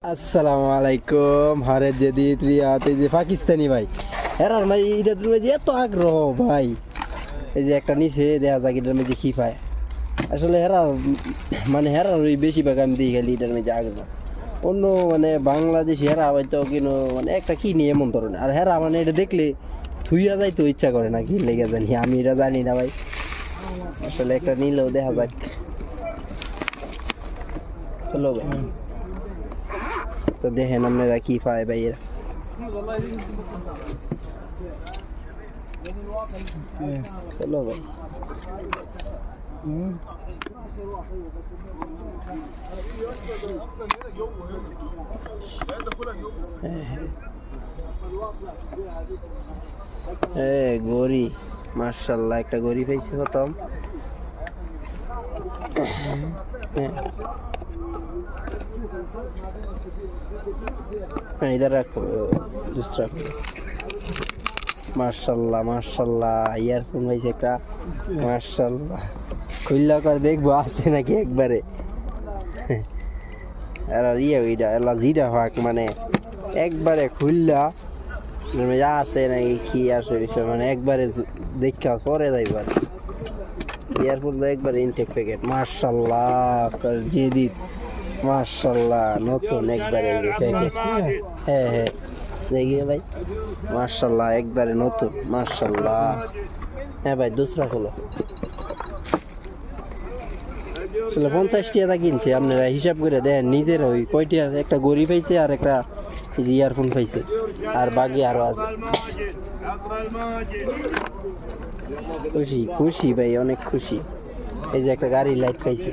আসসালামু আলাইকুম। হারে জেদিদ রিয়াত, এই যে পাকিস্তানি ভাই হেরার ভাই, এটা যে এত আগ্রহ ভাই, এই যে একটা নিচে দেখা যাক এটার মধ্যে কি পায়। আসলে হেরার মানে হেরার ওই বেশিরভাগ আমি দিই খালি এটার মধ্যে আগ্রহ। অন্য মানে বাংলাদেশি হেরা হয়তো কিনো মানে একটা কি নিয়ে এমন ধরনের, আর হেরা মানে এটা দেখলে থুইয়া যাইতে ইচ্ছা করে না, কি লেগে জানি আমি এটা জানি না ভাই। আসলে একটা নিলেও দেখা যাক। চলো ভাই, তো দেখেন আপনারা কি পায় ভাই এরা। চলো ভাই, গড়ি মার্শাল্লাহ, একটা গড়ি পাইছি প্রথম। इधर रखो दूसरा। माशाल्लाह माशाल्लाह, ইয়ারফোন ভাইছে একটা মাশাআল্লাহ। খুললা করে দেখবো আছে নাকি একবারে। আর ইয়ে ওইটা এলা জিরা হাক মানে একবারে খুললা মানে আছে নাকি কি আসলে মানে একবারে দেখা করে যাইবার। ইয়ারফোন একবারে ইনটেক প্যাকেট মাশাআল্লাহ জেদিদ মাশাআল্লাহ, নতুন একবারে প্যাকেট। হ্যাঁ হ্যাঁ দেখিয়ে ভাই মাশাআল্লাহ, একবারে নতুন মাশাআল্লাহ। হ্যাঁ ভাই দুসরা হলো আসলে 50 টাকা কিনছে, আপনারা হিসাব করে দেন নিজের ওই কয়টি, একটা গড়ি পাইছে আর একটা ইয়ারফোন পাইছে, আর বাকি আরো আছে। খুশি খুশি ভাই, অনেক খুশি। এই যে একটা গাড়ির লাইট পাইছে।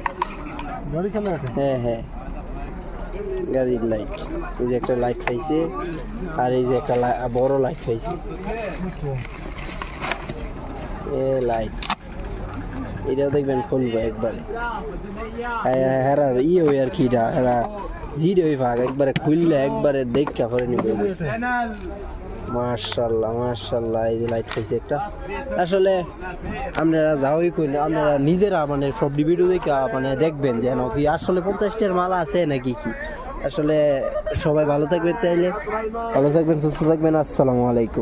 হ্যাঁ হ্যাঁ গাড়ির লাইট, এই যে একটা লাইট পাইছে, আর এই যে একটা বড় লাইট পাইছে। এ লাইট এটা দেখবেন খুলবো একবারে। হেরার ইয়ে ওই আর কি হেরা জিড ওই ভাগ একবারে খুললে একবারে দেখা করে নিবে। মাশাআল্লাহ মাশাআল্লাহ, এই যে লাইট পাইছে একটা। আসলে আপনারা যাওই কই না, আপনারা নিজেরা মানে সব ভিডিও দেখে মানে দেখবেন যেন কি আসলে 50 টাকার মাল আছে নাকি কি। আসলে সবাই ভালো থাকবেন, তাইলে ভালো থাকবেন, সুস্থ থাকবেন। আসসালামু আলাইকুম।